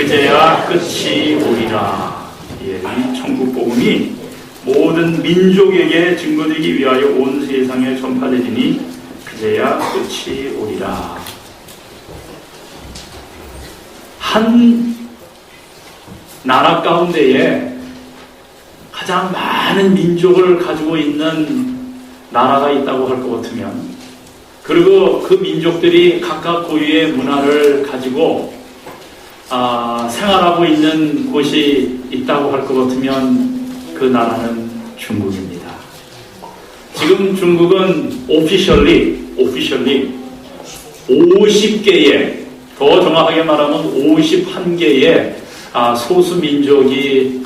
그제야 끝이 오리라. 예, 이 천국 복음이 모든 민족에게 증거되기 위하여 온 세상에 전파되리니 그제야 끝이 오리라. 한 나라 가운데에 가장 많은 민족을 가지고 있는 나라가 있다고 할 것 같으면, 그리고 그 민족들이 각각 고유의 문화를 가지고 생활하고 있는 곳이 있다고 할 것 같으면 그 나라는 중국입니다. 지금 중국은 오피셜리 50개의, 더 정확하게 말하면 51개의 소수민족이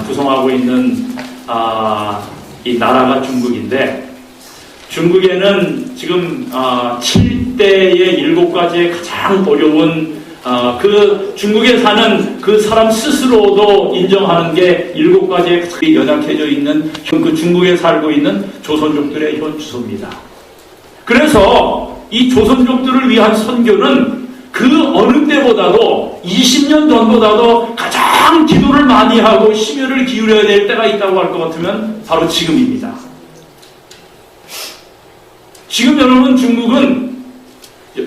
구성하고 있는 이 나라가 중국인데, 중국에는 지금 7대의 7가지의 가장 어려운 그 중국에 사는 그 사람 스스로도 인정하는 게 7가지의 연약해져 있는 그 중국에 살고 있는 조선족들의 현 주소입니다. 그래서 이 조선족들을 위한 선교는 그 어느 때보다도 20년 전보다도 가장 기도를 많이 하고 심혈을 기울여야 될 때가 있다고 할 것 같으면 바로 지금입니다. 지금 여러분 중국은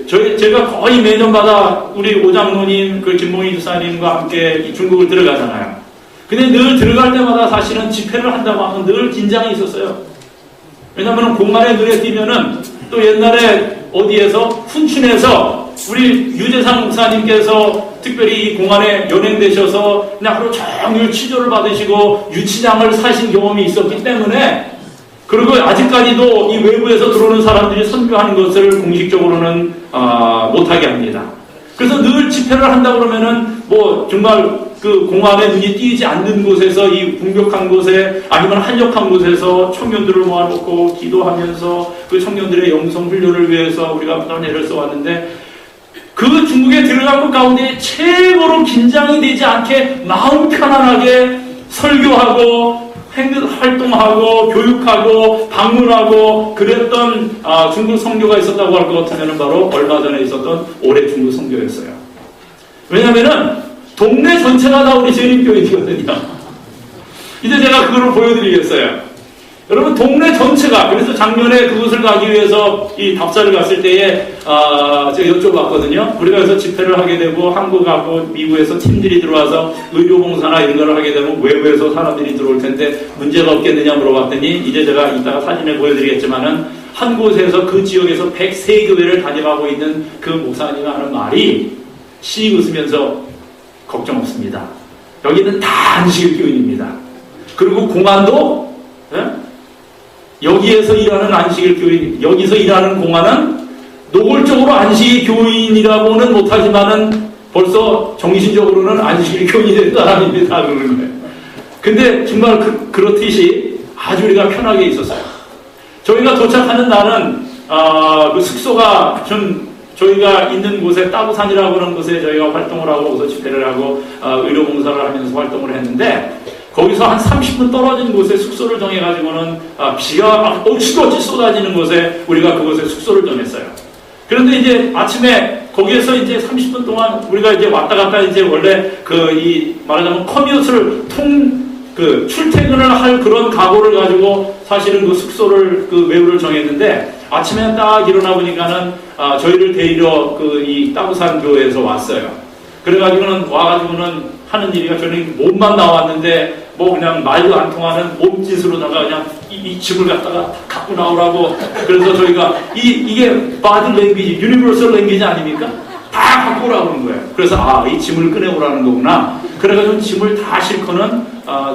제가 거의 매년마다 우리 오장로님, 그 김봉희 주사님과 함께 중국을 들어가잖아요. 근데 늘 들어갈 때마다 사실은 집회를 한다고 하면 늘 긴장이 있었어요. 왜냐하면 공안에 눈에 띄면은 또 옛날에 어디에서 훈춘에서 우리 유재상 목사님께서 특별히 이 공안에 연행되셔서 그냥 하루 종일 치료를 받으시고 유치장을 사신 경험이 있었기 때문에, 그리고 아직까지도 이 외부에서 들어오는 사람들이 선교하는 것을 공식적으로는 못하게 합니다. 그래서 늘 집회를 한다 그러면은 뭐 정말 그 공안에 눈이 띄지 않는 곳에서, 이 궁벽한 곳에 아니면 한적한 곳에서 청년들을 모아놓고 기도하면서 그 청년들의 영성 훈련을 위해서 우리가 부담 애를 써왔는데, 그 중국에 들어간 것 가운데 최고로 긴장이 되지 않게 마음 편안하게 설교하고 활동하고 교육하고 방문하고 그랬던 중국 선교가 있었다고 할 것 같으면 바로 얼마 전에 있었던 올해 중국 선교였어요. 왜냐하면은 동네 전체가 다 우리 재림교인이거든요. 이제 제가 그걸 보여드리겠어요. 여러분 동네 전체가, 그래서 작년에 그곳을 가기 위해서 이 답사를 갔을 때에 제가 여쭤봤거든요. 우리가 여기서 집회를 하게 되고 한국하고 미국에서 팀들이 들어와서 의료봉사나 이런 걸 하게 되면 외부에서 사람들이 들어올 텐데 문제가 없겠느냐 물어봤더니, 이제 제가 이따가 사진에 보여드리겠지만은 한 곳에서 그 지역에서 103교회를 다녀가고 있는 그 목사님이 하는 말이 씩 웃으면서 걱정 없습니다. 여기는 다 안식일 교인입니다. 그리고 공안도 여기에서 일하는 안식일 교인, 여기서 일하는 공안은 노골적으로 안식일 교인이라고는 못하지만은 벌써 정신적으로는 안식일 교인이 된 사람입니다. 그러는 거예요. 근데 정말 그렇듯이 아주 우리가 편하게 있었어요. 저희가 도착하는 날은 그 숙소가 좀 저희가 있는 곳에 따부산이라고 하는 곳에 저희가 활동을 하고 거기서 집회를 하고 의료봉사를 하면서 활동을 했는데, 거기서 한 30분 떨어진 곳에 숙소를 정해가지고는 비가 억지도없이 쏟아지는 곳에 우리가 그곳에 숙소를 정했어요. 그런데 이제 아침에 거기에서 이제 30분 동안 우리가 이제 왔다 갔다 이제 원래 말하자면 커뮤트를 출퇴근을 할 그런 각오를 가지고 사실은 그 숙소를 외우를 정했는데, 아침에 딱 일어나 보니까는 저희를 데리러 이 따부산 교회에서 왔어요. 그래가지고는 와가지고는 하는 일이가, 저는 몸만 나왔는데 뭐 그냥 말도 안 통하는 몸짓으로다가 그냥 이 집을 갖다가 갖고 나오라고. 그래서 저희가 이게 바디 랭귀지, 유니버설 랭귀지 아닙니까? 다 갖고 오라고 그러는 거예요. 그래서 이 짐을 꺼내오라는 거구나. 그래가지고 짐을 다 싣고는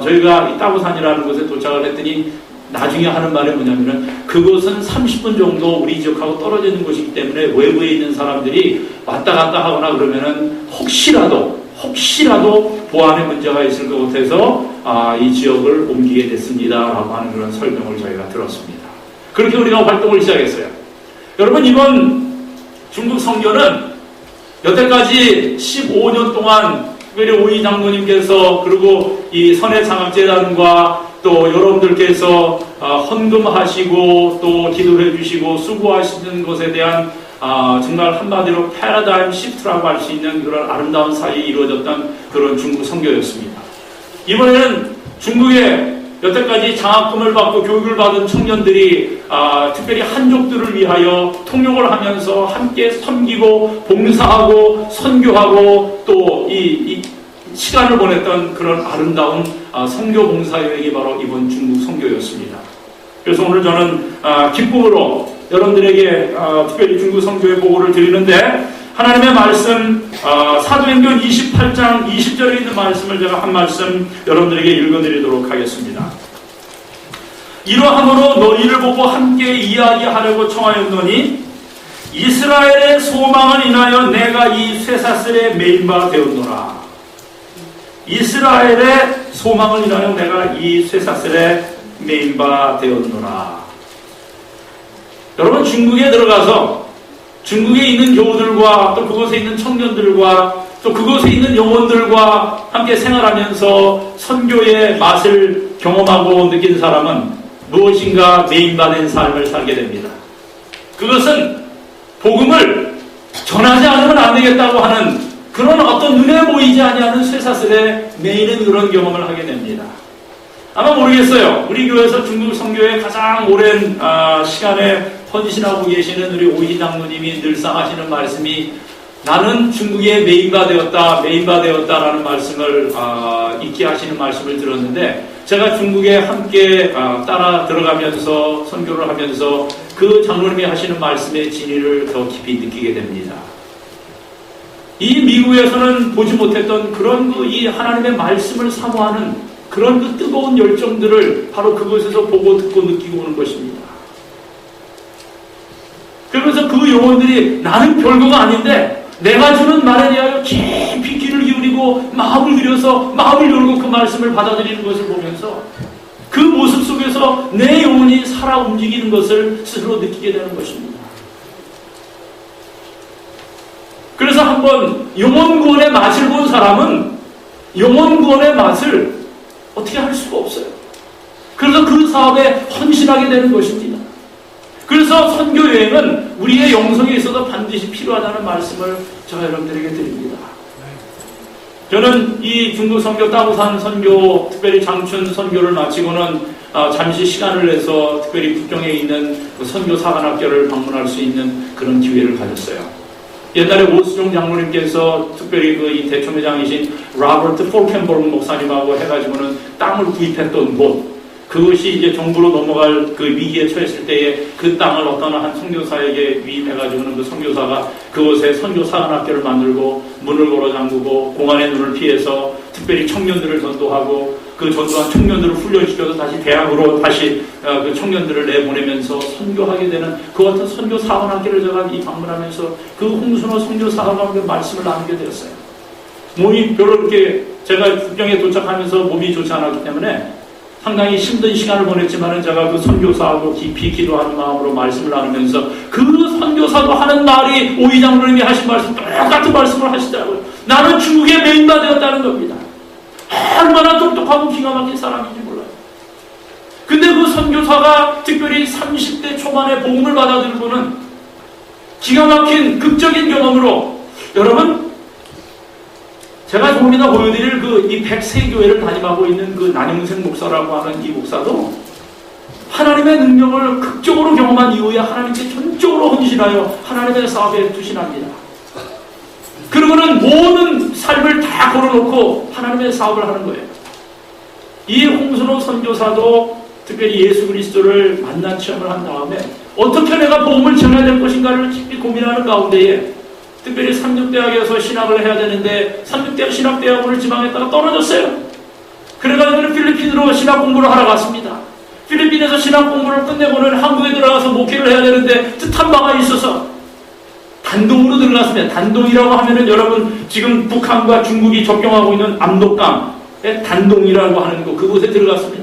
저희가 이 따부산이라는 곳에 도착을 했더니, 나중에 하는 말이 뭐냐면은, 그곳은 30분 정도 우리 지역하고 떨어져 있는 곳이기 때문에 외부에 있는 사람들이 왔다 갔다 하거나 그러면은 혹시라도 보안에 문제가 있을 것 같아서 이 지역을 옮기게 됐습니다 라고 하는 그런 설명을 저희가 들었습니다. 그렇게 우리가 활동을 시작했어요. 여러분, 이번 중국 선교는 여태까지 15년 동안 특별히 오이 장로님께서, 그리고 이 선해창학재단과 또 여러분들께서 헌금하시고 또 기도해 주시고 수고하시는 것에 대한 정말 한마디로 패러다임 시프트라고 할 수 있는 그런 아름다운 사이에 이루어졌던 그런 중국 선교였습니다. 이번에는 중국에 여태까지 장학금을 받고 교육을 받은 청년들이 특별히 한족들을 위하여 통역을 하면서 함께 섬기고 봉사하고 선교하고 또 이 시간을 보냈던 그런 아름다운 선교 봉사 여행이 바로 이번 중국 선교였습니다. 그래서 오늘 저는 기쁨으로 여러분들에게 특별히 중국 선교의 보고를 드리는데, 하나님의 말씀 사도행전 28장 20절에 있는 말씀을 제가 한 말씀 여러분들에게 읽어드리도록 하겠습니다. 이러함으로 너희를 보고 함께 이야기하려고 청하였노니 이스라엘의 소망을 인하여 내가 이 쇠사슬에 매인 바 되었노라. 이스라엘의 소망을 인하여 내가 이 쇠사슬에 매인 바 되었노라. 여러분, 중국에 들어가서 중국에 있는 교우들과 또 그곳에 있는 청년들과 또 그곳에 있는 영혼들과 함께 생활하면서 선교의 맛을 경험하고 느낀 사람은 무엇인가 매인받은 삶을 살게 됩니다. 그것은 복음을 전하지 않으면 안 되겠다고 하는 그런 어떤 눈에 보이지 아니하는 쇠사슬에 매이는 그런 경험을 하게 됩니다. 아마 모르겠어요. 우리 교회에서 중국 선교에 가장 오랜 시간에 헌신하고 계시는 우리 오희 장로님이 늘상 하시는 말씀이 나는 중국에 매인바 되었다라는 말씀을 잊게 하시는 말씀을 들었는데, 제가 중국에 함께 따라 들어가면서 선교를 하면서 그 장로님이 하시는 말씀의 진리를 더 깊이 느끼게 됩니다. 이 미국에서는 보지 못했던 그런 이 하나님의 말씀을 사모하는 그런 그 뜨거운 열정들을 바로 그곳에서 보고 듣고 느끼고 오는 것입니다. 그러면서 그 영혼들이 나는 별거가 아닌데 내가 주는 말에 대하여 깊이 귀를 기울이고 마음을 들여서 마음을 열고 그 말씀을 받아들이는 것을 보면서 그 모습 속에서 내 영혼이 살아 움직이는 것을 스스로 느끼게 되는 것입니다. 그래서 한번 영혼구원의 맛을 본 사람은 영혼구원의 맛을 어떻게 할 수가 없어요. 그래서 그 사업에 헌신하게 되는 것입니다. 그래서 선교여행은 우리의 영성에 있어서 반드시 필요하다는 말씀을 제가 여러분들에게 드립니다. 저는 이 중국 선교 따구산 선교, 특별히 장춘 선교를 마치고는 잠시 시간을 내서 특별히 북경에 있는 그 선교 사관학교를 방문할 수 있는 그런 기회를 가졌어요. 옛날에 오수종 장로님께서 특별히 그 이 대초회장이신 로버트 폴켄버그 목사님하고 해가지고는 땅을 구입했던 곳, 그것이 이제 정부로 넘어갈 그 위기에 처했을 때에 그 땅을 어떤 한 선교사에게 위임해가지고는 그 선교사가 그곳에 선교사관학교를 만들고 문을 걸어 잠그고 공안의 눈을 피해서 특별히 청년들을 전도하고 그 전도한 청년들을 훈련시켜서 다시 대학으로 다시 그 청년들을 내보내면서 선교하게 되는 그 같은 선교사관학교를 제가 방문하면서 그 홍순호 선교사관학교 말씀을 나누게 되었어요. 몸이 별로 그렇게 제가 국경에 도착하면서 몸이 좋지 않았기 때문에 상당히 힘든 시간을 보냈지만은 제가 그 선교사하고 깊이 기도하는 마음으로 말씀을 나누면서 그 선교사도 하는 말이 오희 장로님이 하신 말씀 똑같은 말씀을 하시더라고요. 나는 중국에 매인바 되었다는 겁니다. 얼마나 똑똑하고 기가 막힌 사람인지 몰라요. 근데 그 선교사가 특별히 30대 초반에 복음을 받아들고는 기가 막힌 극적인 경험으로, 여러분 제가 조금 이따 보여드릴 이 백세교회를 담임하고 있는 그 난영생 목사라고 하는 이 목사도 하나님의 능력을 극적으로 경험한 이후에 하나님께 전적으로 헌신하여 하나님의 사업에 투신합니다. 그러고는 모든 삶을 다 걸어놓고 하나님의 사업을 하는 거예요. 이 홍순호 선교사도 특별히 예수 그리스도를 만난 체험을 한 다음에 어떻게 내가 복음을 전해야 될 것인가를 깊이 고민하는 가운데에 특별히 삼육대학에서 신학을 해야 되는데 삼육대학 신학대학원을 지방에다가 떨어졌어요. 그래가지고 필리핀으로 신학 공부를 하러 갔습니다. 필리핀에서 신학 공부를 끝내고는 한국에 들어가서 목회를 해야 되는데 뜻한 바가 있어서 단동으로 들어갔습니다. 단동이라고 하면은 여러분 지금 북한과 중국이 접경하고 있는 압록강의 단동이라고 하는 곳, 그곳에 들어갔습니다.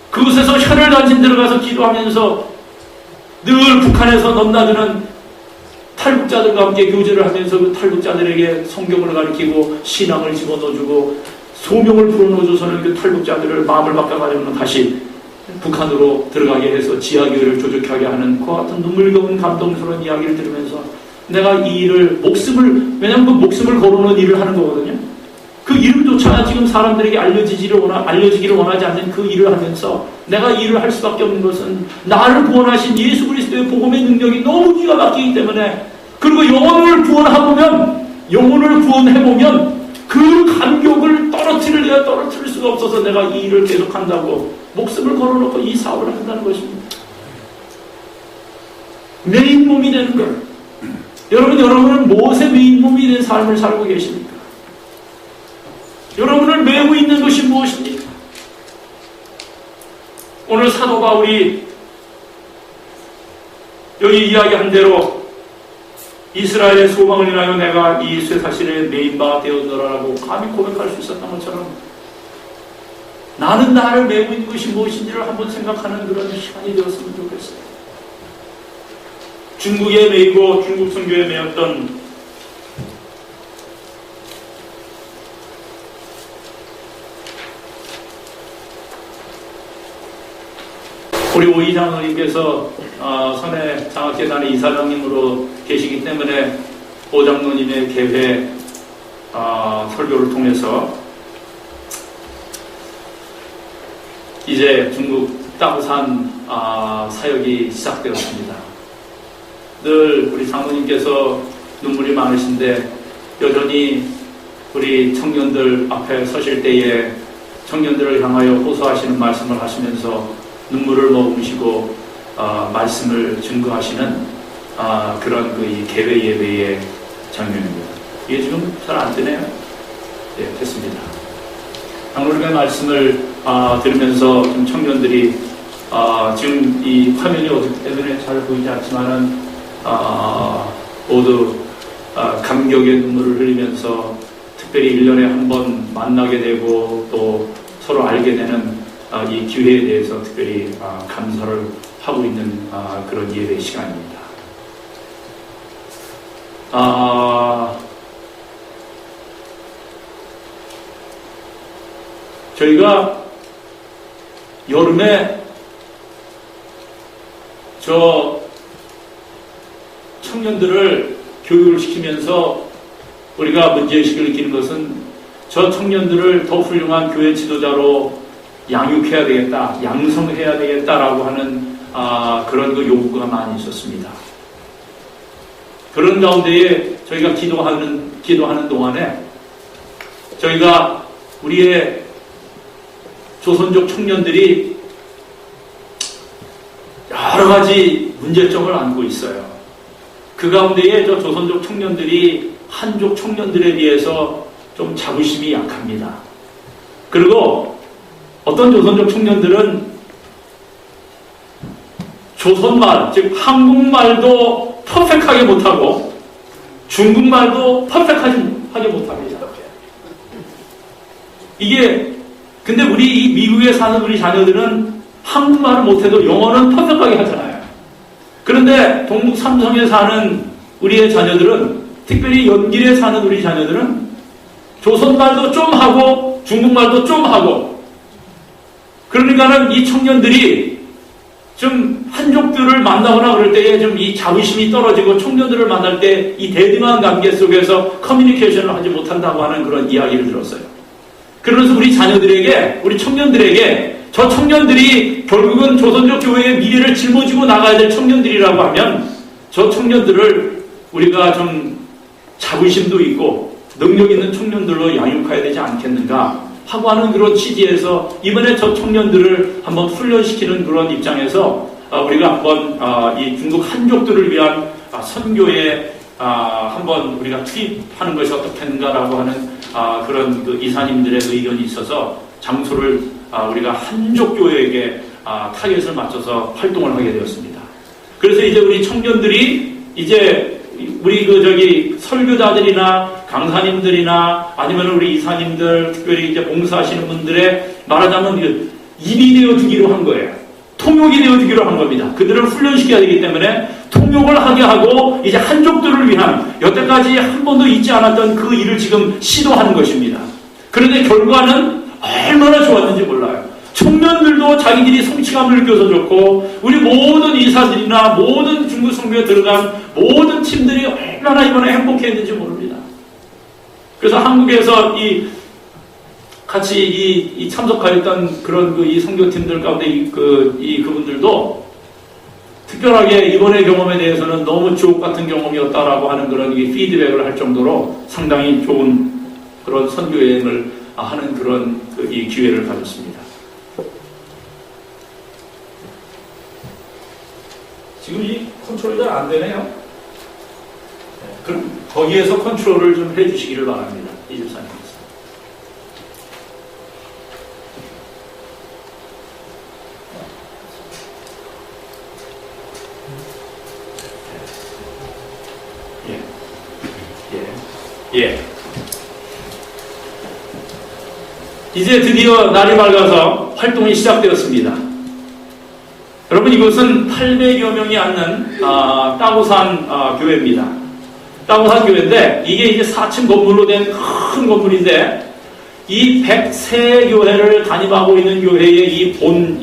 그곳에서 혀를 단신 들어가서 기도하면서 늘 북한에서 넘나드는 탈북자들과 함께 교제를 하면서 그 탈북자들에게 성경을 가르치고 신앙을 집어넣어주고 소명을 불어넣어줘서는 그 탈북자들을 마음을 바꿔가지고는 다시 북한으로 들어가게 해서 지하교회를 조직하게 하는 그와 같은 눈물겨운 감동스러운 이야기를 들으면서 내가 이 일을 왜냐하면 그 목숨을 걸어놓은 일을 하는 거거든요. 그 이름조차 지금 사람들에게 알려지기를 원하지 않는 그 일을 하면서 내가 이 일을 할 수밖에 없는 것은 나를 구원하신 예수 그리스도의 복음의 능력이 너무 기가 막히기 때문에, 그리고 영혼을 구원해보면 그 감격을 떨어뜨릴 수가 없어서 내가 이 일을 계속한다고 목숨을 걸어놓고 이 사업을 한다는 것입니다. 메인 몸이 되는 것. 여러분은 무엇의 메인 몸이 된 삶을 살고 계십니까? 여러분을 메고 있는 것이 무엇입니까? 오늘 사도 바울이 여기 이야기한 대로 이스라엘의 소망을 인하여 내가 이 쇠사슬에 메인 바가 되었노라라고 감히 고백할 수 있었던 것처럼, 나는 나를 메고 있는 것이 무엇인지를 한번 생각하는 그런 시간이 되었으면 좋겠어요. 중국에 메이고 중국 선교에 메였던 우리 오이 장로님께서 선해 장학재단의 이사장님으로 계시기 때문에 오 장로님의 계회 설교를 통해서 이제 중국 땅산 사역이 시작되었습니다. 늘 우리 장로님께서 눈물이 많으신데 여전히 우리 청년들 앞에 서실 때에 청년들을 향하여 호소하시는 말씀을 하시면서 눈물을 머금으시고 말씀을 증거하시는 그런 이 개회 예배의 장면입니다. 이게 지금 잘 안 되네요. 네, 됐습니다. 장로님의 말씀을 들으면서 좀 청년들이 지금 이 화면이 어둡기 때문에 잘 보이지 않지만은 모두 감격의 눈물을 흘리면서 특별히 1년에 한 번 만나게 되고 또 서로 알게 되는 이 기회에 대해서 특별히 감사를 하고 있는 그런 예배 시간입니다. 저희가 여름에 청년들을 교육을 시키면서 우리가 문제의식을 느끼는 것은 저 청년들을 더 훌륭한 교회 지도자로 양육해야 되겠다, 양성해야 되겠다라고 하는 그런 요구가 많이 있었습니다. 그런 가운데에 저희가 기도하는 동안에 저희가 우리의 조선족 청년들이 여러 가지 문제점을 안고 있어요. 그 가운데에 저 조선족 청년들이 한족 청년들에 비해서 좀 자부심이 약합니다. 그리고 어떤 조선족 청년들은 조선말, 즉 한국말도 퍼펙트하게 못하고 중국말도 퍼펙트하게 못합니다. 이게 근데 우리 이 미국에 사는 우리 자녀들은 한국말을 못해도 영어는 퍼펙트하게 하잖아요. 그런데 동북 삼성에 사는 우리의 자녀들은, 특별히 연길에 사는 우리 자녀들은 조선말도 좀 하고 중국말도 좀 하고, 그러니까는 이 청년들이 좀 한족들을 만나거나 그럴 때에 좀 이 자부심이 떨어지고 청년들을 만날 때 이 대등한 관계 속에서 커뮤니케이션을 하지 못한다고 하는 그런 이야기를 들었어요. 그러면서 우리 자녀들에게, 우리 청년들에게 저 청년들이 결국은 조선족 교회의 미래를 짊어지고 나가야 될 청년들이라고 하면 저 청년들을 우리가 좀 자부심도 있고 능력 있는 청년들로 양육해야 되지 않겠는가 하고 하는 그런 취지에서 이번에 저 청년들을 한번 훈련시키는 그런 입장에서 우리가 한번 이 중국 한족들을 위한 선교에 한번 우리가 투입하는 것이 어떻겠는가라고 하는 그런 그 이사님들의 의견이 있어서 장소를 우리가 한족교회에게 타겟을 맞춰서 활동을 하게 되었습니다. 그래서 이제 우리 청년들이 이제 우리 설교자들이나 강사님들이나 아니면 우리 이사님들, 특별히 이제 봉사하시는 분들의 말하자면 입이 되어주기로 한 거예요. 통역이 되어주기로 한 겁니다. 그들을 훈련시켜야 되기 때문에 통역을 하게 하고 이제 한족들을 위한 여태까지 한 번도 있지 않았던 그 일을 지금 시도하는 것입니다. 그런데 결과는 얼마나 좋았는지 몰라요. 청년들도 자기들이 성취감을 느껴서 좋고, 우리 모든 이사들이나 모든 중국 선교에 들어간 모든 팀들이 얼마나 얼마나 이번에 행복했는지 모릅니다. 그래서 한국에서 같이 이 참석하였던 그런 이 선교팀들 가운데 그분들도 특별하게 이번의 경험에 대해서는 너무 주옥 같은 경험이었다라고 하는 그런 피드백을 할 정도로 상당히 좋은 그런 선교 여행을 하는 그런 이 기회를 가졌습니다. 지금 이 컨트롤이 잘 안 되네요. 그럼 거기에서 컨트롤을 좀 해주시기를 바랍니다. 이 집사님께서. 예. 이제 드디어 날이 밝아서 활동이 시작되었습니다. 여러분, 이곳은 800여 명이 앉는 따고산 교회입니다. 따고산 교회인데 이게 이제 4층 건물로 된 큰 건물인데 이 103교회를 담임하고 있는 교회의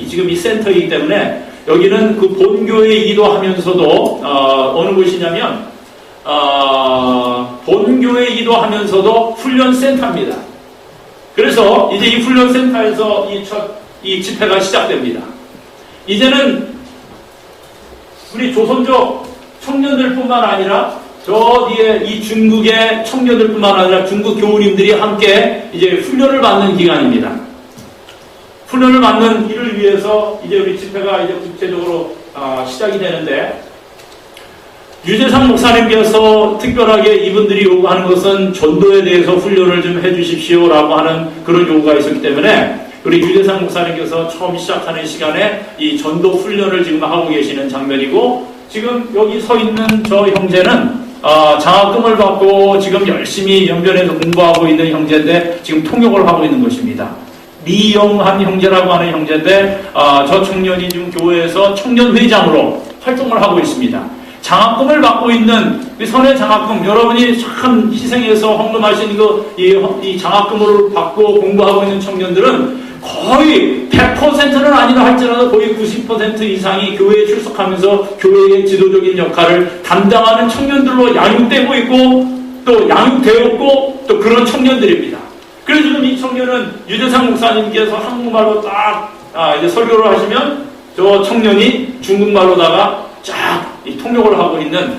지금 이 센터이기 때문에 여기는 그 본교회이기도 하면서도 어느 곳이냐면 본교회이기도 하면서도 훈련센터입니다. 그래서 이제 이 훈련센터에서 이 집회가 시작됩니다. 이제는 우리 조선족 청년들뿐만 아니라 저 뒤에 이 중국의 청년들뿐만 아니라 중국 교우님들이 함께 이제 훈련을 받는 기간입니다. 훈련을 받는 일을 위해서 이제 우리 집회가 이제 구체적으로 시작이 되는데, 유재상 목사님께서 특별하게 이분들이 요구하는 것은 전도에 대해서 훈련을 좀 해주십시오라고 하는 그런 요구가 있었기 때문에 우리 유재상 목사님께서 처음 시작하는 시간에 이 전도 훈련을 지금 하고 계시는 장면이고, 지금 여기 서 있는 저 형제는 장학금을 받고 지금 열심히 연변에서 공부하고 있는 형제인데 지금 통역을 하고 있는 것입니다. 리영한 형제라고 하는 형제인데 저 청년이 지금 교회에서 청년회장으로 활동을 하고 있습니다. 장학금을 받고 있는 선의 장학금, 여러분이 참 희생해서 헌금하신 이 장학금을 받고 공부하고 있는 청년들은 거의 100%는 아니라 할지라도 거의 90% 이상이 교회에 출석하면서 교회의 지도적인 역할을 담당하는 청년들로 양육되고 있고 또 양육되었고 또 그런 청년들입니다. 그래서 지금 이 청년은 유재상 목사님께서 한국말로 딱 이제 설교를 하시면 저 청년이 중국말로다가 쫙 통역을 하고 있는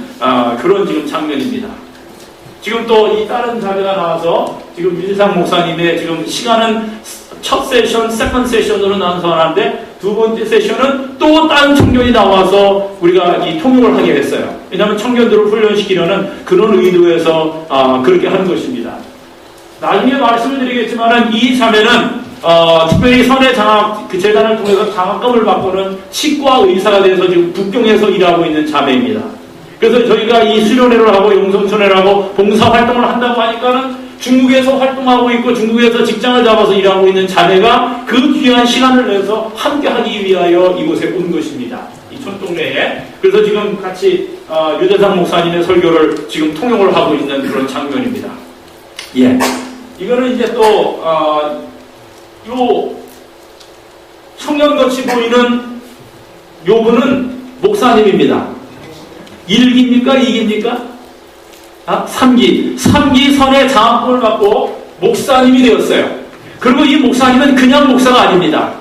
그런 지금 장면입니다. 지금 또 이 다른 자료가 나와서 지금 유재상 목사님의 지금 시간은 첫 세션, 세컨드 세션으로 나눠서하는데 두 번째 세션은 또 다른 청년이 나와서 우리가 이 통역을 하게 됐어요. 왜냐하면 청년들을 훈련시키려는 그런 의도에서 그렇게 하는 것입니다. 나중에 말씀을 드리겠지만은 이 자매는 특별히 선의 재단을 통해서 장학금을 받고는 치과 의사가 돼서 지금 북경에서 일하고 있는 자매입니다. 그래서 저희가 이 수련회를 하고 용성촌회를 하고 봉사활동을 한다고 하니까는 중국에서 활동하고 있고 중국에서 직장을 잡아서 일하고 있는 자매가 그 귀한 시간을 내서 함께하기 위하여 이곳에 온 것입니다. 이 촌동네에. 그래서 지금 같이 유재상 목사님의 설교를 지금 통역을 하고 있는 그런 장면입니다. 예. 이거는 이제 또 요 청년같이 보이는 요분은 목사님입니다. 1기입니까? 2기입니까? 3기. 3기 선의 장학금을 받고 목사님이 되었어요. 그리고 이 목사님은 그냥 목사가 아닙니다.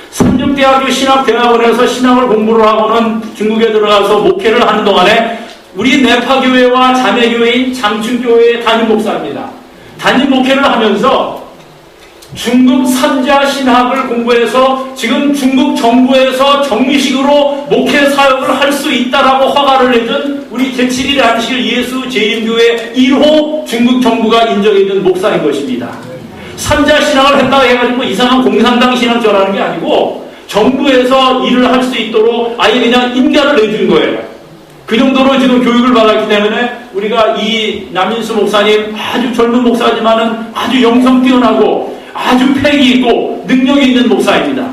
삼육대학교 신학대학원에서 신학을 공부를 하고는 중국에 들어가서 목회를 하는 동안에 우리 내파교회와 자매교회인 장춘교회의 담임 목사입니다. 담임 목회를 하면서 중국 산자 신학을 공부해서 지금 중국 정부에서 정식으로 목회 사역을 할 수 있다라고 허가를 내준 우리 제7일 안식일 예수 재림교회 1호 중국 정부가 인정해준 목사인 것입니다. 산자 신학을 했다고 해가지고 이상한 공산당 신학 전하는 게 아니고 정부에서 일을 할 수 있도록 아예 그냥 인가를 내준 거예요. 그 정도로 지금 교육을 받았기 때문에 우리가 이 남인수 목사님 아주 젊은 목사지만은 아주 영성 뛰어나고 아주 패기 있고 능력이 있는 목사입니다.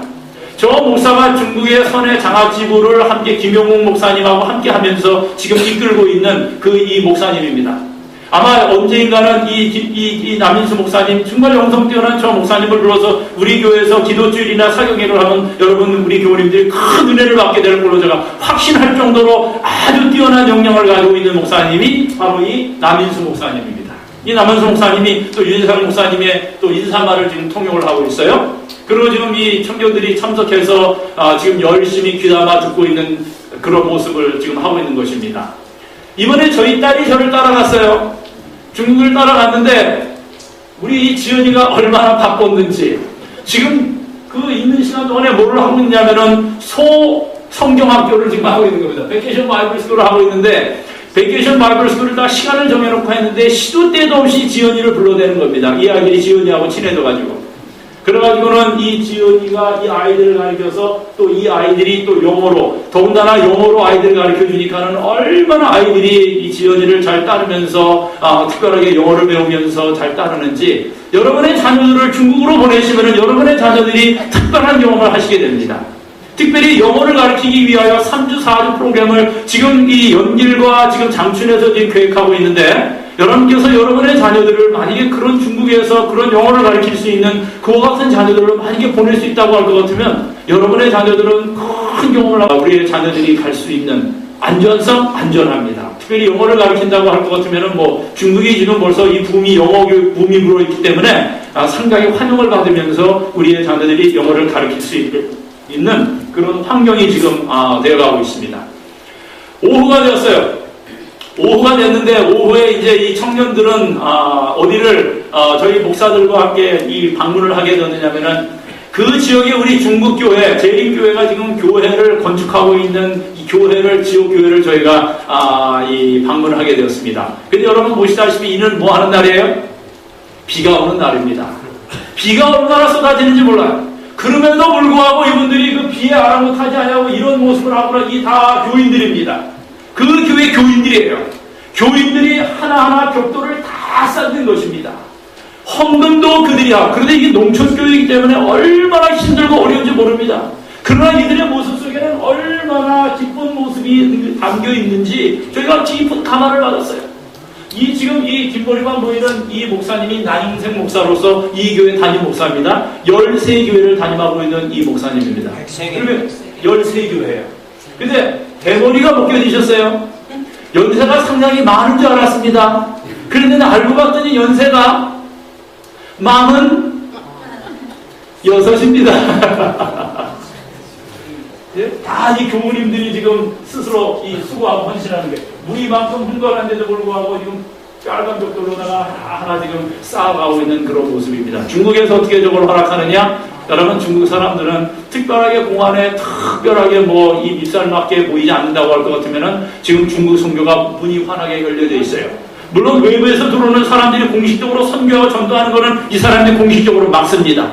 저 목사가 중국의 선의 장학지부를 함께 김용욱 목사님하고 함께 하면서 지금 이끌고 있는 이 목사님입니다. 아마 언젠가는 이 남인수 목사님, 정말 영성 뛰어난 저 목사님을 불러서 우리 교회에서 기도주일이나 사경회를 하면 여러분, 우리 교우님들이 큰 은혜를 받게 될 걸로 제가 확신할 정도로 아주 뛰어난 영향을 가지고 있는 목사님이 바로 이 남인수 목사님입니다. 이 남인수 목사님이 또 윤상 목사님의 또 인사말을 지금 통역을 하고 있어요. 그리고 지금 이 청교들이 참석해서 지금 열심히 귀담아 듣고 있는 그런 모습을 지금 하고 있는 것입니다. 이번에 저희 딸이 저를 따라갔어요. 중국을 따라갔는데 우리 이 지연이가 얼마나 바빴는지 지금 그 있는 시간 동안에 뭐를 하고 있냐면은 성경학교를 지금 하고 있는 겁니다. 베케이션 바이블 스쿨을 하고 있는데 베케이션 바이블 스쿨을 다 시간을 정해놓고 했는데 시도 때도 없이 지연이를 불러대는 겁니다. 이 아이들이 지연이하고 친해져가지고. 그래가지고는 이 지연이가 이 아이들을 가르쳐서 또 이 아이들이 또 영어로, 더군다나 영어로 아이들을 가르쳐 주니까는 얼마나 아이들이 이 지연이를 잘 따르면서 특별하게 영어를 배우면서 잘 따르는지, 여러분의 자녀들을 중국으로 보내시면 여러분의 자녀들이 특별한 경험을 하시게 됩니다. 특별히 영어를 가르치기 위하여 3주, 4주 프로그램을 지금 이 연길과 지금 장춘에서 지금 계획하고 있는데, 여러분께서 여러분의 자녀들을 만약에 그런 중국에서 그런 영어를 가르칠 수 있는 그와 같은 자녀들을 만약에 보낼 수 있다고 할 것 같으면 여러분의 자녀들은 큰 경험을 하고 우리의 자녀들이 갈 수 있는 안전성, 안전합니다. 특별히 영어를 가르친다고 할 것 같으면 뭐 중국이 지금 벌써 이 붐이 영어 교육 붐이 불어있기 때문에 상당히 환영을 받으면서 우리의 자녀들이 영어를 가르칠 수 있는 그런 환경이 지금 되어가고 있습니다. 오후가 되었어요. 오후가 됐는데 오후에 이제 이 청년들은 어디를 저희 목사들과 함께 이 방문을 하게 되었느냐면은 그 지역에 우리 중국 교회, 재림교회가 지금 교회를 건축하고 있는 이 교회를, 지역 교회를 저희가 이 방문을 하게 되었습니다. 근데 여러분 보시다시피 이는 뭐 하는 날이에요? 비가 오는 날입니다. 비가 얼마나 쏟아지는지 몰라요. 그럼에도 불구하고 이분들이 그 비에 아랑곳하지 않냐고 이런 모습을 하고 이 다 교인들입니다. 그 교회 교인들이에요. 교인들이 하나하나 벽돌을 다 쌓는 것입니다. 헌금도 그들이 하고, 그런데 이게 농촌교회이기 때문에 얼마나 힘들고 어려운지 모릅니다. 그러나 이들의 모습 속에는 얼마나 기쁜 모습이 담겨 있는지 저희가 깊은 감화를 받았어요. 지금 이 뒷머리만 보이는 이 목사님이 난임생 목사로서 이 교회 담임 목사입니다. 13교회를 담임하고 있는 이 목사님입니다. 그러면 13교회예요. 근데 대머리가 못 견디셨어요. 연세가 상당히 많은 줄 알았습니다. 그런데 알고 봤더니 연세가 46입니다. 다 이 교우님들이 지금 스스로 이 수고하고 헌신하는 게 무리만큼 흥건한데도 불구하고 지금 빨간 벽돌로다가 하나 지금 쌓아가고 있는 그런 모습입니다. 중국에서 어떻게 저걸 허락하느냐? 여러분, 중국 사람들은 특별하게 공안에 특별하게 뭐 이 밉살맞게 보이지 않는다고 할 것 같으면은 지금 중국 선교가 문이 환하게 열려져 있어요. 물론 외부에서 들어오는 사람들이 공식적으로 선교하고 전도하는 것은 이 사람들이 공식적으로 막습니다.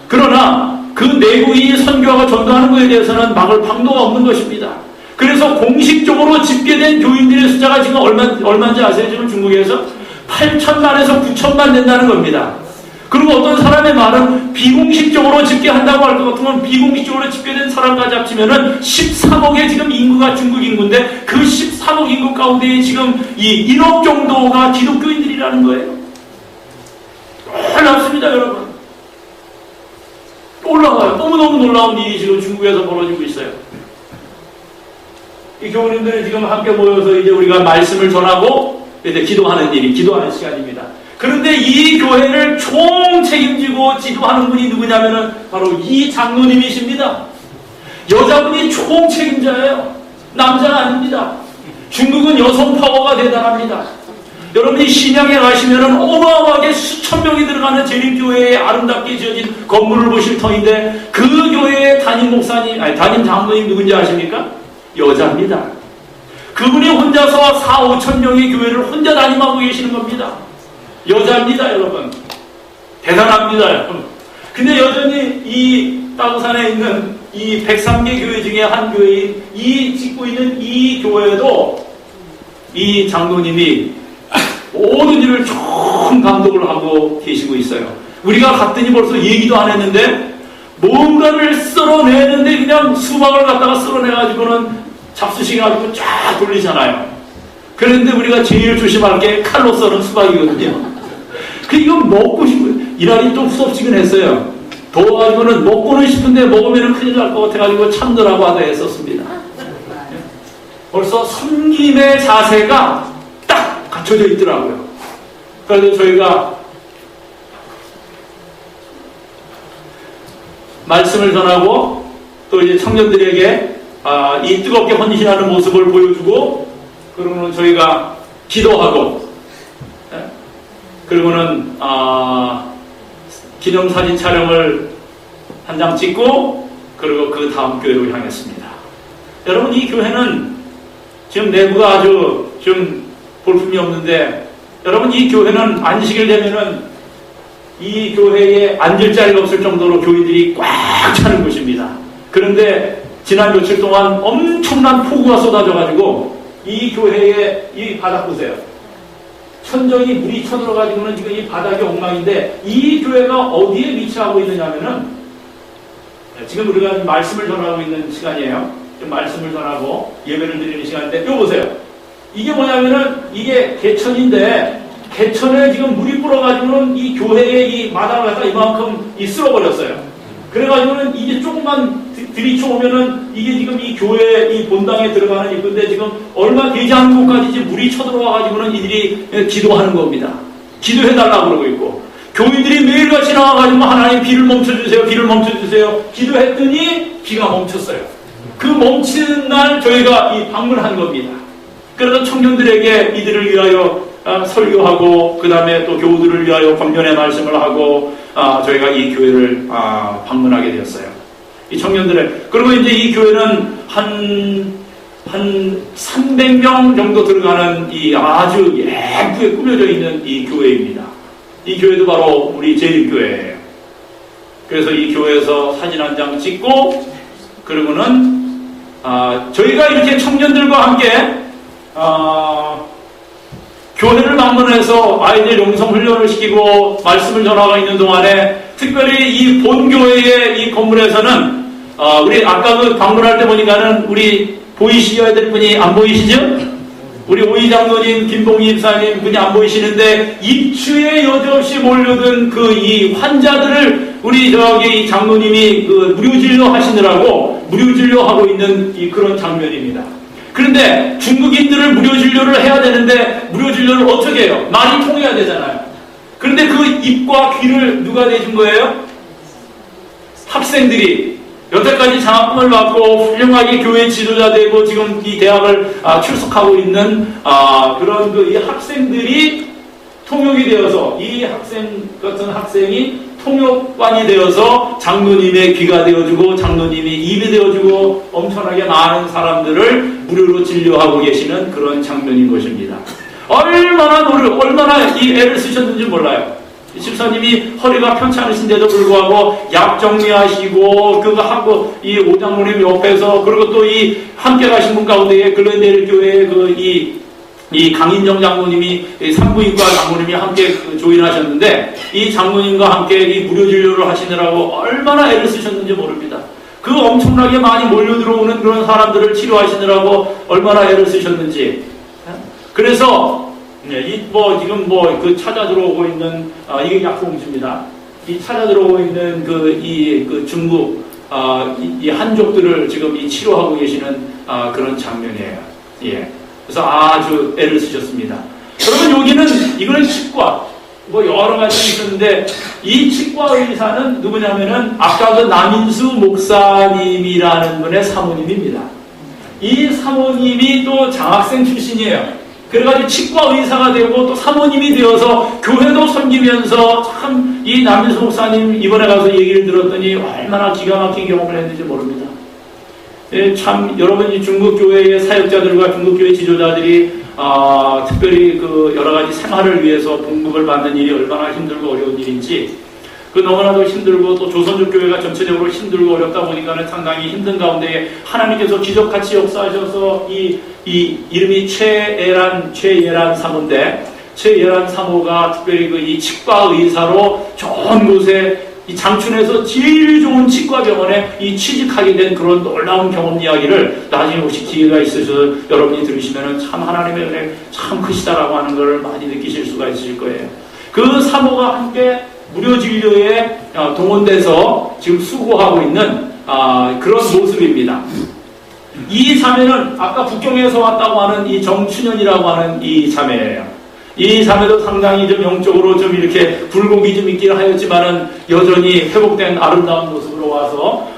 그러나 그 내국인이 선교하고 전도하는 것에 대해서는 막을 방도가 없는 것입니다. 그래서 공식적으로 집계된 교인들의 숫자가 지금 얼마인지 아세요? 지금 중국에서 8천만에서 9천만 된다는 겁니다. 그리고 어떤 사람의 말은 비공식적으로 집계한다고 할 것 같으면 비공식적으로 집계된 사람까지 합치면은 13억의 지금 인구가 중국 인구인데 그 13억 인구 가운데 지금 이 1억 정도가 기독교인들이라는 거예요. 놀랍습니다, 여러분. 올라가요. 너무너무 놀라운 일이 지금 중국에서 벌어지고 있어요. 이 교우님들이 지금 함께 모여서 이제 우리가 말씀을 전하고 이제 기도하는 시간입니다. 그런데 이 교회를 총 책임지고 지도하는 분이 누구냐면은 바로 이 장로님이십니다. 여자분이 총 책임자예요. 남자가 아닙니다. 중국은 여성 파워가 대단합니다. 여러분이 신양에 가시면은 어마어마하게 수천 명이 들어가는 재림교회에 아름답게 지어진 건물을 보실 터인데 그 교회의 담임 장로님 누군지 아십니까? 여자입니다. 그분이 혼자서 4, 5천 명의 교회를 혼자 담임하고 계시는 겁니다. 여자입니다, 여러분. 대단합니다, 여러분. 근데 여전히 이 따구산에 있는 이 103개 교회 중에 한 교회인 이 짓고 있는 이 교회도 이 장로님이 모든 일을 총 감독을 하고 계시고 있어요. 우리가 갔더니 벌써 얘기도 안 했는데 뭔가를 쓸어내는데 그냥 수박을 갖다가 쓸어내가지고는 잡수시게 가지고 쫙 돌리잖아요. 그런데 우리가 제일 조심할 게 칼로 썰은 수박이거든요. 그 이거 먹고 싶은 이날이 좀 후덥지근했어요. 더워가지고는 먹고는 싶은데 먹으면 큰일 날 것 같아가지고 참느라고 하다 했었습니다. 벌써 섬김의 자세가 딱 갖춰져 있더라고요. 그래서 저희가 말씀을 전하고 또 이제 청년들에게 이 뜨겁게 헌신하는 모습을 보여주고, 그러고는 저희가 기도하고, 그리고는 기념사진 촬영을 한 장 찍고, 그리고 그 다음 교회로 향했습니다. 여러분, 이 교회는 지금 내부가 아주 좀 볼품이 없는데, 여러분, 이 교회는 안식일 되면은 이 교회에 앉을 자리가 없을 정도로 교인들이 꽉 차는 곳입니다. 그런데 지난 며칠 동안 엄청난 폭우가 쏟아져가지고 이 교회의 이 바닥 보세요. 천정이 물이 쳐들어가지고는 지금 이 바닥이 엉망인데, 이 교회가 어디에 위치하고 있느냐면은, 지금 우리가 말씀을 전하고 있는 시간이에요. 말씀을 전하고 예배를 드리는 시간인데, 이거 보세요. 이게 뭐냐면은 이게 개천인데, 개천에 지금 물이 불어가지고는 이 교회의 이 마당을 갖다 이만큼 쓸어버렸어요. 그래가지고는 이게 조금만 들이쳐오면은 이게 지금 이 교회 이 본당에 들어가는 입구인데, 지금 얼마 되지 않은 곳까지 이제 물이 쳐들어와가지고는 이들이 기도하는 겁니다. 기도해달라고 그러고 있고, 교인들이 매일같이 나와가지고 하나님 비를 멈춰주세요, 비를 멈춰주세요 기도했더니 비가 멈췄어요. 그 멈추는 날 저희가 이 방문한 겁니다. 그래서 청년들에게 이들을 위하여 설교하고, 그 다음에 또 교우들을 위하여 권면의 말씀을 하고, 저희가 이 교회를 방문하게 되었어요. 이 청년들의, 그리고 이제 이 교회는 한 300명 정도 들어가는 이 아주 예쁘게 꾸며져 있는 이 교회입니다. 이 교회도 바로 우리 제일교회예요. 그래서 이 교회에서 사진 한 장 찍고, 그리고는 저희가 이렇게 청년들과 함께 교회를 방문해서 아이들 영성 훈련을 시키고 말씀을 전하고 있는 동안에, 특별히 이 본교회의 이 건물에서는 우리 아까 그 방문할 때 보니까는 우리 보이셔야 될 분이 안 보이시죠? 우리 오이 장로님, 김봉희 입사님 분이 안 보이시는데, 입추에 여지없이 몰려든 그 이 환자들을 우리 저기 장로님이 그 무료진료 하시느라고 무료진료하고 있는 이 그런 장면입니다. 그런데 중국인들을 무료진료를 해야 되는데, 무료진료를 어떻게 해요? 말이 통해야 되잖아요. 그런데 그 입과 귀를 누가 내준 거예요? 학생들이 여태까지 장학금을 받고 훌륭하게 교회 지도자 되고 지금 이 대학을 출석하고 있는 그런 그 이 학생들이 통역이 되어서, 이 학생 같은 학생이 통역관이 되어서 장로님의 귀가 되어주고 장로님이 입이 되어주고 엄청나게 많은 사람들을 무료로 진료하고 계시는 그런 장면인 것입니다. 얼마나 이 애를 쓰셨는지 몰라요. 집사님이 허리가 편치 않으신데도 불구하고 약 정리하시고, 그거 하고 이 오장로님 옆에서, 그리고 또 이 함께 가신 분 가운데 글렌데일 교회의 이 강인정 장로님이 산부인과 장로님이 함께 조인하셨는데, 이 장로님과 함께 이 무료 진료를 하시느라고 얼마나 애를 쓰셨는지 모릅니다. 그 엄청나게 많이 몰려 들어오는 그런 사람들을 치료하시느라고 얼마나 애를 쓰셨는지. 그래서 지금 그 찾아 들어오고 있는 이게 약봉지입니다. 이 찾아 들어오고 있는 그 중국 이 한족들을 지금 이 치료하고 계시는 그런 장면이에요. 예. 그래서 아주 애를 쓰셨습니다. 그러면 이거는 치과, 여러 가지 있었는데, 이 치과 의사는 누구냐면은 아까 그 남인수 목사님이라는 분의 사모님입니다. 이 사모님이 또 장학생 출신이에요. 그래가지고 치과 의사가 되고 또 사모님이 되어서 교회도 섬기면서, 참 이 남인수 목사님 이번에 가서 얘기를 들었더니 얼마나 기가 막힌 경험을 했는지 모릅니다. 예, 참 여러분, 이 중국 교회의 사역자들과 중국 교회 지도자들이 특별히 그 여러 가지 생활을 위해서 봉급을 받는 일이 얼마나 힘들고 어려운 일인지, 그 너무나도 힘들고 또 조선족 교회가 전체적으로 힘들고 어렵다 보니까는 상당히 힘든 가운데 하나님께서 기적같이 역사하셔서 이 이름이 최예란 사모인데, 최예란 사모가 특별히 이 치과 의사로 좋은 곳에 이 장춘에서 제일 좋은 치과병원에 이 취직하게 된 그런 놀라운 경험 이야기를 나중에 혹시 기회가 있으셔서 여러분이 들으시면 참 하나님의 은혜 참 크시다라고 하는 걸 많이 느끼실 수가 있으실 거예요. 그 사모가 함께 무료 진료에 동원돼서 지금 수고하고 있는 그런 모습입니다. 이 자매는 아까 북경에서 왔다고 하는 이 정춘현이라고 하는 이 자매예요. 이 자매도 상당히 좀 영적으로 좀 이렇게 굴곡이 좀 있긴 하였지만은 여전히 회복된 아름다운 모습으로 와서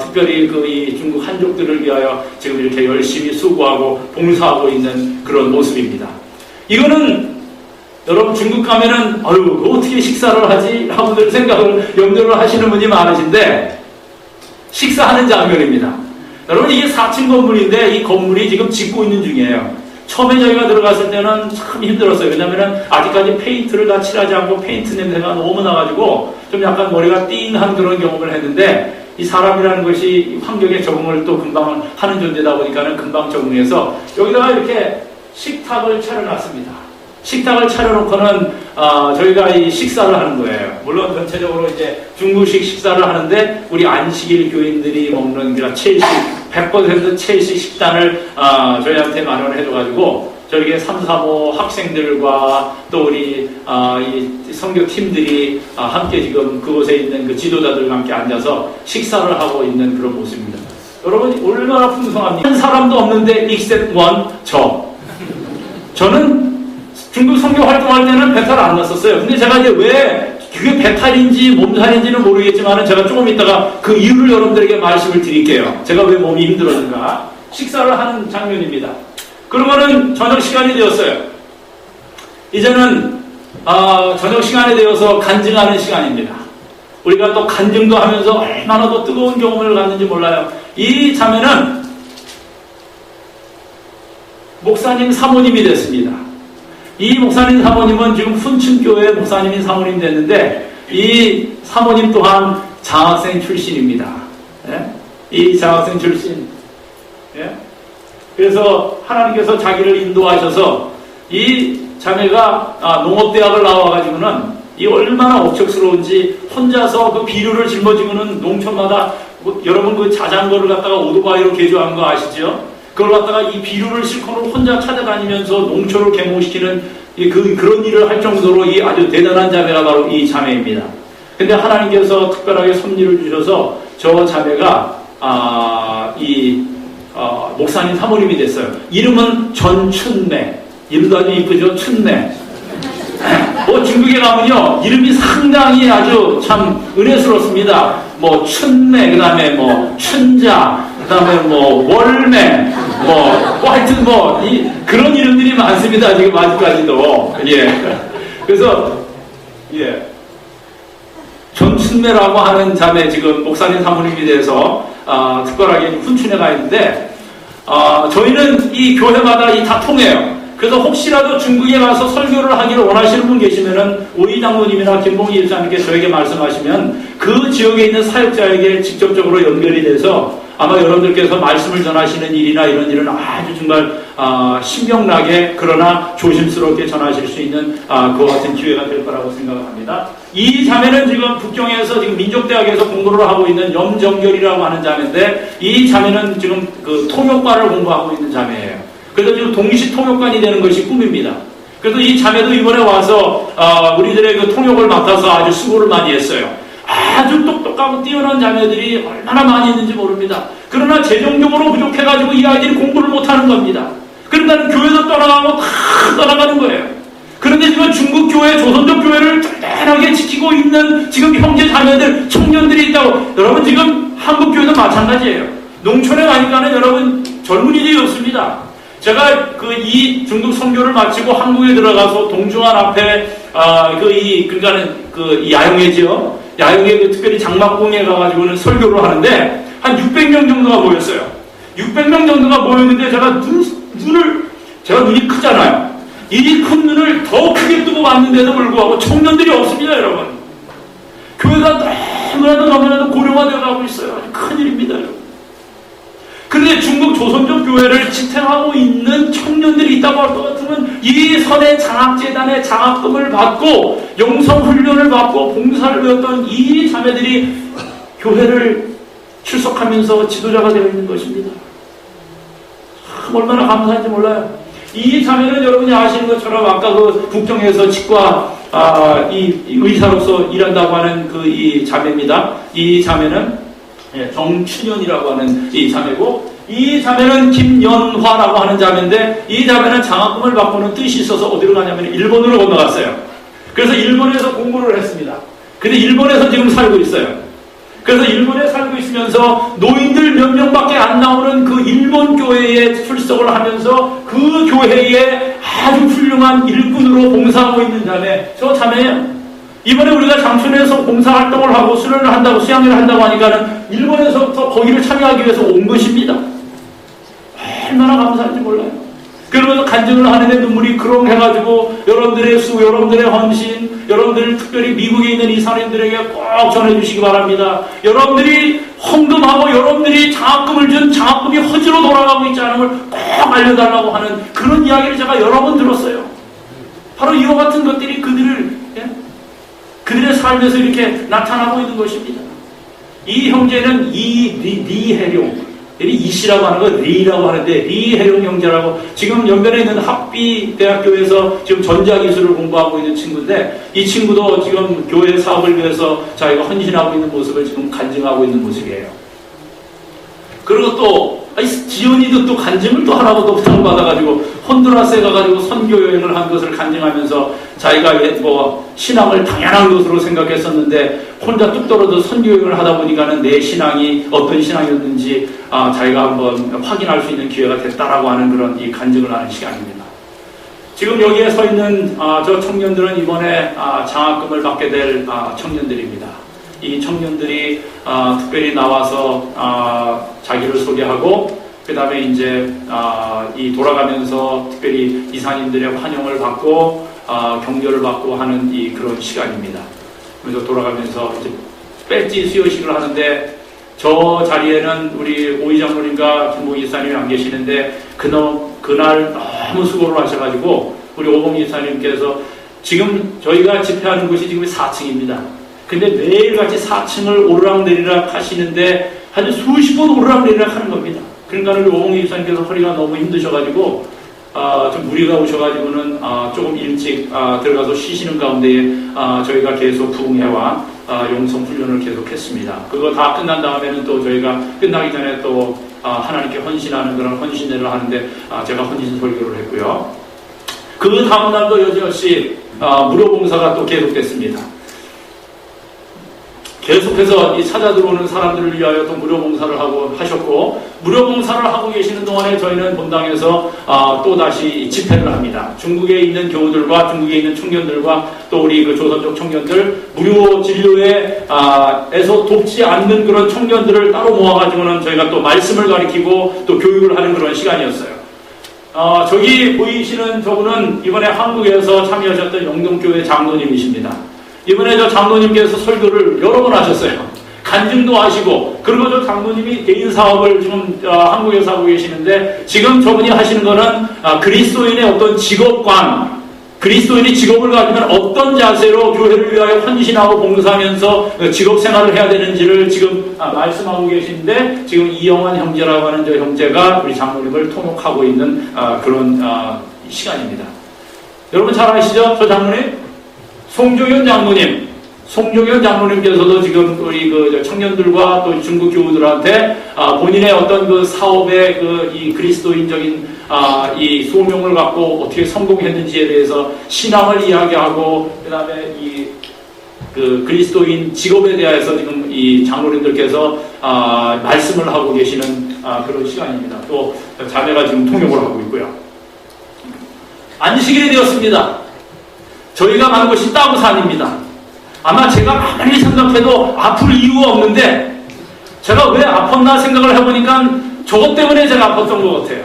특별히 그 이 중국 한족들을 위하여 지금 이렇게 열심히 수고하고 봉사하고 있는 그런 모습입니다. 이거는 여러분 중국 가면은 아유 어떻게 식사를 하지? 라고들 생각을 염려를 하시는 분이 많으신데 식사하는 장면입니다. 여러분 이게 4층 건물인데 이 건물이 지금 짓고 있는 중이에요. 처음에 저희가 들어갔을 때는 참 힘들었어요. 왜냐면은 아직까지 페인트를 다 칠하지 않고 페인트 냄새가 너무 나가지고 좀 약간 머리가 띵한 그런 경험을 했는데 이 사람이라는 것이 환경에 적응을 또 금방 하는 존재다 보니까는 금방 적응해서 여기다가 이렇게 식탁을 차려놨습니다. 식탁을 차려놓고는 저희가 이 식사를 하는 거예요. 물론 전체적으로 이제 중국식 식사를 하는데 우리 안식일 교인들이 먹는 그런 100% 채식 식단을 저희한테 마련을 해줘가지고 저렇게 3, 4모 학생들과 또 우리 이 선교팀들이 함께 지금 그곳에 있는 그 지도자들과 함께 앉아서 식사를 하고 있는 그런 모습입니다. 여러분 얼마나 풍성합니까? 한 사람도 없는데 except one 저는 중국 선교 활동할 때는 배탈 안 났었어요. 근데 제가 이제 왜 그게 배탈인지 몸살인지는 모르겠지만 제가 조금 이따가 그 이유를 여러분들에게 말씀을 드릴게요. 제가 왜 몸이 힘들었는가. 식사를 하는 장면입니다. 그러고는 저녁 시간이 되었어요. 이제는 저녁 시간이 되어서 간증하는 시간입니다. 우리가 또 간증도 하면서 얼마나 더 뜨거운 경험을 갖는지 몰라요. 이 자매는 목사님 사모님이 됐습니다. 이 목사님 사모님은 지금 훈춘교회 목사님이 사모님 됐는데 이 사모님 또한 장학생 출신입니다. 예? 이 장학생 출신. 예? 그래서 하나님께서 자기를 인도하셔서 이 자매가 농업대학을 나와가지고는 이 얼마나 억척스러운지 혼자서 그 비료를 짊어지고는 농촌마다 여러분 그 자전거를 갖다가 오토바이로 개조한 거 아시죠? 그걸 갖다가 이 비료를 싣고는 혼자 찾아다니면서 농촌을 개모시키는 그런 일을 할 정도로 이 아주 대단한 자매가 바로 이 자매입니다. 근데 하나님께서 특별하게 섭리를 주셔서 저 자매가 목사님 사모님이 됐어요. 이름은 전춘매. 이름도 아주 이쁘죠? 춘매. 중국에 가면요 이름이 상당히 아주 참 은혜스럽습니다. 춘매, 그 다음에 춘자, 그 다음에 월매, 하여튼 그런 이름들이 많습니다. 지금 아직까지도. 예. 그래서, 예. 전춘매라고 하는 자매, 지금 목사님 사모님이 돼서, 특별하게 훈춘에 가 있는데, 저희는 이 교회마다 다 통해요. 그래서 혹시라도 중국에 가서 설교를 하기를 원하시는 분 계시면은 오이 장로님이나 김봉희 일사님께 저에게 말씀하시면 그 지역에 있는 사역자에게 직접적으로 연결이 돼서 아마 여러분들께서 말씀을 전하시는 일이나 이런 일은 아주 정말 신명나게 그러나 조심스럽게 전하실 수 있는 그와 같은 기회가 될 거라고 생각합니다. 이 자매는 지금 북경에서 지금 민족대학에서 공부를 하고 있는 염정결이라고 하는 자매인데 이 자매는 지금 그 통역과를 공부하고 있는 자매예요. 그래서 지금 동시 통역관이 되는 것이 꿈입니다. 그래서 이 자매도 이번에 와서 우리들의 그 통역을 맡아서 아주 수고를 많이 했어요. 아주 똑똑하고 뛰어난 자매들이 얼마나 많이 있는지 모릅니다. 그러나 재정적으로 부족해가지고 이 아이들이 공부를 못하는 겁니다. 그런다는 교회도 떠나가고 다 떠나가는 거예요. 그런데 지금 중국 교회, 조선족 교회를 든든하게 지키고 있는 지금 형제 자매들, 청년들이 있다고. 여러분 지금 한국 교회도 마찬가지예요. 농촌에 가니까는 여러분 젊은이들이 없습니다. 제가 이 중국 선교를 마치고 한국에 들어가서 동중안 앞에 그러니까는 야영회죠. 야영회 특별히 장막궁에 가가지고는 설교를 하는데 한 600명 정도가 모였어요. 600명 정도가 모였는데 제가 제가 눈이 크잖아요. 이 큰 눈을 더 크게 뜨고 왔는데도 불구하고 청년들이 없습니다, 여러분. 교회가 너무나도 고령화되어 가고 있어요. 큰일입니다, 여러분. 그런데 중국 조선족 교회를 지탱하고 있는 청년들이 있다고 할 것 같으면 여러분 이 선의 장학재단의 장학금을 받고 영성훈련을 받고 봉사를 배웠던 이 자매들이 교회를 출석하면서 지도자가 되어 있는 것입니다. 참 얼마나 감사한지 몰라요. 이 자매는 여러분이 아시는 것처럼 아까 그 북경에서 치과 이 의사로서 일한다고 하는 그 이 자매입니다. 이 자매는 정춘현이라고 하는 이 자매고, 이 자매는 김연화라고 하는 자매인데, 이 자매는 장학금을 받고는 뜻이 있어서 어디로 가냐면 일본으로 건너갔어요. 그래서 일본에서 공부를 했습니다. 근데 일본에서 지금 살고 있어요. 그래서 일본에 살고 있으면서 노인들 몇 명밖에 안 나오는 그 일본 교회에 출석을 하면서 그 교회에 아주 훌륭한 일꾼으로 봉사하고 있는 자매, 저 자매예요. 이번에 우리가 장춘에서 봉사활동을 하고 수련을 한다고, 수양회를 한다고 하니까는 일본에서부터 거기를 참여하기 위해서 온 것입니다. 얼마나 감사한지 몰라요. 그러면서 간증을 하는데 눈물이 그렁해가지고 여러분들의 수, 여러분들의 헌신, 여러분들 특별히 미국에 있는 이사님들에게 꼭 전해주시기 바랍니다. 여러분들이 헌금하고 여러분들이 장학금을 준 장학금이 허지로 돌아가고 있지 않은 걸 꼭 알려달라고 하는 그런 이야기를 제가 여러 번 들었어요. 바로 이와 같은 것들이 그들의 삶에서 이렇게 나타나고 있는 것입니다. 이 형제는 리해룡, 이씨라고 하는 거 리라고 하는데, 리해룡 형제라고 지금 연변에 있는 합비대학교에서 지금 전자기술을 공부하고 있는 친구인데, 이 친구도 지금 교회 사업을 위해서 자기가 헌신하고 있는 모습을 지금 간증하고 있는 모습이에요. 그리고 또 지연이도 또 간증을 또 하라고 또 부탁을 받아가지고 혼두라스에 가가지고 선교 여행을 한 것을 간증하면서 자기가 신앙을 당연한 것으로 생각했었는데 혼자 뚝 떨어져 선교 여행을 하다 보니까는 내 신앙이 어떤 신앙이었는지 자기가 한번 확인할 수 있는 기회가 됐다라고 하는 그런 이 간증을 하는 시간입니다. 지금 여기에 서 있는 저 청년들은 이번에 장학금을 받게 될 청년들입니다. 이 청년들이 특별히 나와서 자기를 소개하고, 그 다음에 이제 이 돌아가면서 특별히 이사님들의 환영을 받고 격려를 받고 하는 이 그런 시간입니다. 그래서 돌아가면서 이제 배지 수여식을 하는데, 저 자리에는 우리 오이 장로님과 김모 이사님이 안 계시는데 그날 너무 수고를 하셔가지고 우리 오봉 이사님께서, 지금 저희가 집회하는 곳이 지금 4층입니다. 근데 매일같이 4층을 오르락내리락 하시는데 아주 수십 번 오르락내리락 하는 겁니다. 그러니까 우리 오봉 이사님께서 허리가 너무 힘드셔가지고 좀 무리가 오셔가지고는 조금 일찍 들어가서 쉬시는 가운데에 저희가 계속 부흥회와 용성훈련을 계속했습니다. 그거 다 끝난 다음에는 또 저희가 끝나기 전에 또 하나님께 헌신하는 그런 헌신회를 하는데 제가 헌신 설교를 했고요. 그 다음날도 여지없이 무료봉사가 또 계속됐습니다. 계속해서 이 찾아 들어오는 사람들을 위하여 또 무료봉사를 하셨고, 무료봉사를 하고 계시는 동안에 저희는 본당에서 또 다시 집회를 합니다. 중국에 있는 교우들과 중국에 있는 청년들과 또 우리 그 조선족 청년들, 무료 진료에서 돕지 않는 그런 청년들을 따로 모아가지고는 저희가 또 말씀을 가르치고 또 교육을 하는 그런 시간이었어요. 저기 보이시는 저분은 이번에 한국에서 참여하셨던 영동교회 장로님이십니다. 이번에 저 장로님께서 설교를 여러 번 하셨어요. 간증도 하시고, 그리고 저 장로님이 개인 사업을 지금 한국에서 하고 계시는데, 지금 저분이 하시는 거는 그리스도인의 어떤 직업관, 그리스도인이 직업을 가지면 어떤 자세로 교회를 위하여 헌신하고 봉사하면서 직업 생활을 해야 되는지를 지금 말씀하고 계신데, 지금 이영환 형제라고 하는 저 형제가 우리 장로님을 통역하고 있는 그런 시간입니다. 여러분 잘 아시죠? 저 장로님? 송종현 장로님께서도 지금 우리 그 청년들과 또 중국 교우들한테 본인의 어떤 그 사업의 이 그리스도인적인 이 소명을 갖고 어떻게 성공했는지에 대해서 신앙을 이야기하고, 그 다음에 그 그리스도인 직업에 대해서 지금 이 장로님들께서 말씀을 하고 계시는 그런 시간입니다. 또 자매가 지금 통역을 하고 있고요. 안식일이 되었습니다. 저희가 가는 곳이 따부산입니다. 아마 제가 아무리 생각해도 아플 이유가 없는데, 제가 왜 아팠나 생각을 해보니까 저것 때문에 제가 아팠던 것 같아요.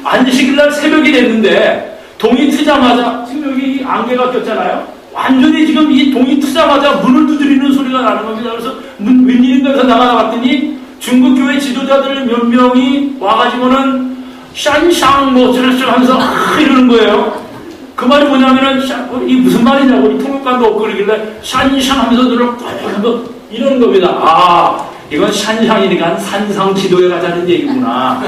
안식일날 새벽이 됐는데 동이 트자마자, 지금 여기 안개가 꼈잖아요. 완전히 지금 이 동이 트자마자 문을 두드리는 소리가 나는 겁니다. 그래서 웬일인가 해서 나가봤더니 중국교회 지도자들 몇 명이 와가지고는 샨샹 뭐 저렇게 하면서 이러는 거예요. 그 말이 뭐냐면은 이 무슨 말이냐고 이 통역관도 없고 그러길래 샨샹 하면서 눈을 꼭 이러는 겁니다. 아, 이건 샨샹이니까 산상 기도에 가자는 얘기구나.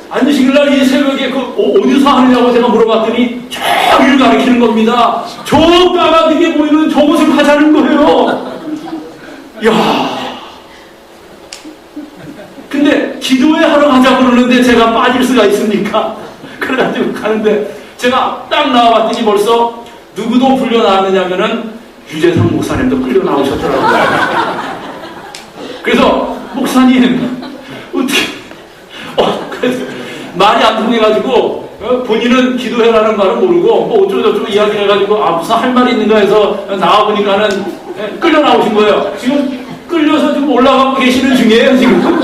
안식일날 이 새벽에 어디서 하느냐고 제가 물어봤더니 저기를 가리키는 겁니다. 저 까마득해 보이는 저곳을 가자는 거예요. 이야. 근데 기도회 하러 가자고 그러는데 제가 빠질 수가 있습니까? 그래가지고 가는데 제가 딱 나와봤더니 벌써 누구도 불려 나왔느냐면은 유재상 목사님도 끌려 나오셨더라고요. 그래서 목사님 어떻게 그래서 말이 안 통해가지고 본인은 기도해라는 말은 모르고 뭐 어쩌고저쩌고 이야기해가지고 아 무슨 할 말이 있는가 해서 나와보니까는 끌려 나오신 거예요. 지금 끌려서 지금 올라가고 계시는 중이에요 지금.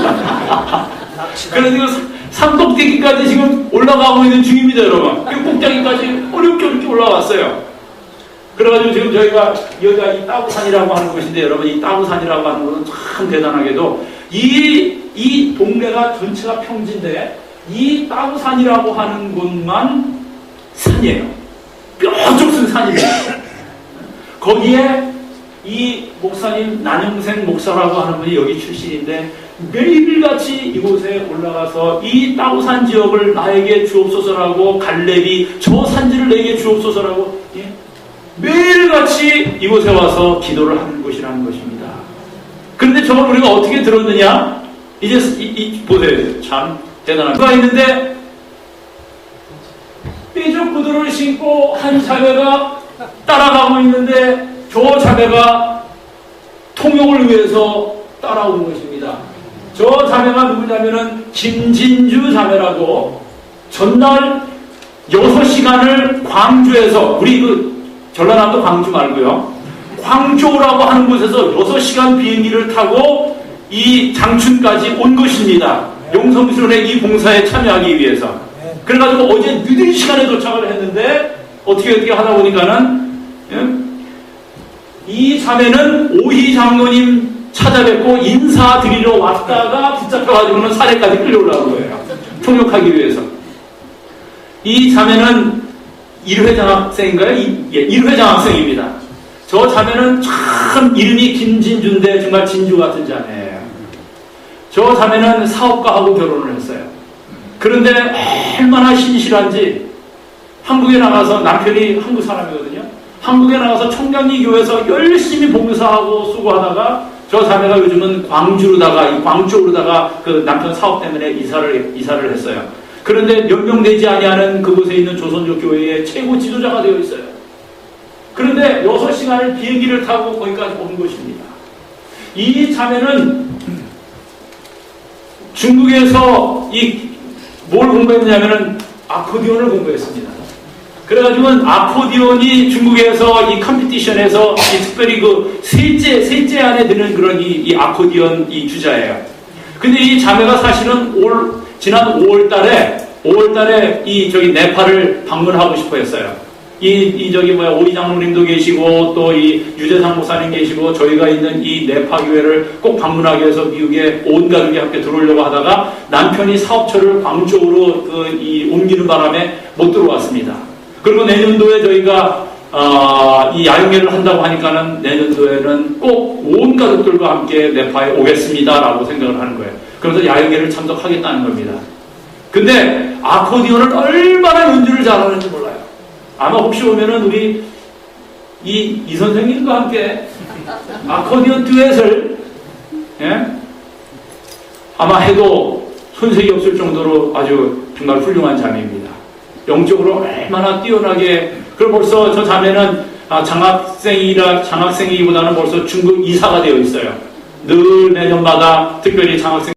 그래서 지금 산꼭대기까지 지금 올라가고 있는 중입니다 여러분. 꼭대기까지 어렵게 올라왔어요. 그래가지고 지금 저희가 여기가 이 따구산이라고 하는 곳인데 여러분 이 따구산이라고 하는 곳은 참 대단하게도 이 동네가 전체가 평지인데 이 따구산이라고 하는 곳만 산이에요. 뾰족 쓴 산입니다. 거기에 이 목사님 난영생 목사라고 하는 분이 여기 출신인데 매일같이 이곳에 올라가서 이 따구산 지역을 나에게 주옵소서라고 갈렙이 저 산지를 내게 주옵소서라고 매일같이 이곳에 와서 기도를 하는 곳이라는 것입니다. 그런데 저걸 우리가 어떻게 들었느냐? 이제 보세요. 참 대단한 누가 있는데 삐죽 구두를 신고 한 자매가 따라가고 있는데 저 자매가 통역을 위해서 따라오는 것입니다. 저 자매가 누구냐면은 김진주 자매라고 전날 6시간을 광주에서 우리 전라남도 광주 말고요. 광주라고 하는 곳에서 6시간 비행기를 타고 이 장춘까지 온 것입니다. 용성수련의 이 봉사에 참여하기 위해서. 그래가지고 어제 늦은 시간에 도착을 했는데 어떻게 하다 보니까는 이 자매는 오희 장로님 찾아뵙고 인사드리러 왔다가 붙잡혀가지고는 사례까지 끌려오려고 거예요. 통역하기 위해서. 이 자매는 1회 장학생인가요? 1회 장학생입니다. 저 자매는 참 이름이 김진주인데 정말 진주 같은 자매예요. 저 자매는 사업가하고 결혼을 했어요. 그런데 얼마나 신실한지 한국에 나가서 남편이 한국 사람이거든요. 한국에 나가서 청량리 교회에서 열심히 봉사하고 수고하다가 저 자매가 요즘은 광주로다가 그 남편 사업 때문에 이사를 했어요. 그런데 몇 명 되지 아니하는 그곳에 있는 조선족 교회의 최고 지도자가 되어 있어요. 그런데 6시간을 비행기를 타고 거기까지 온 것입니다. 이 자매는 중국에서 뭘 공부했냐면은 아코디언을 공부했습니다. 그래가지고는 아코디언이 중국에서 이 컴피티션에서 특별히 그 셋째 안에 드는 그런 이 아코디언 이 주자예요. 근데 이 자매가 사실은 지난 5월달에 저기 네팔을 방문하고 싶어 했어요. 오이 장로님도 계시고 또 이 유재상 목사님 계시고 저희가 있는 이 네파 교회를 꼭 방문하기 위해서 미국에 온 가족이 함께 들어오려고 하다가 남편이 사업처를 광주로 옮기는 바람에 못 들어왔습니다. 그리고 내년도에 저희가 이 야영회를 한다고 하니까는 내년도에는 꼭 온 가족들과 함께 네파에 오겠습니다라고 생각을 하는 거예요. 그래서 야영회를 참석하겠다는 겁니다. 근데 아코디언을 얼마나 연주를 잘하는지 몰라요. 아마 혹시 오면은 우리 이 선생님과 함께 아코디언 듀엣을 아마 해도 손색이 없을 정도로 아주 정말 훌륭한 자매입니다. 영적으로 얼마나 뛰어나게. 그럼 벌써 저 자매는 장학생이기보다는 벌써 중국 이사가 되어 있어요. 늘 내년마다 특별히 장학생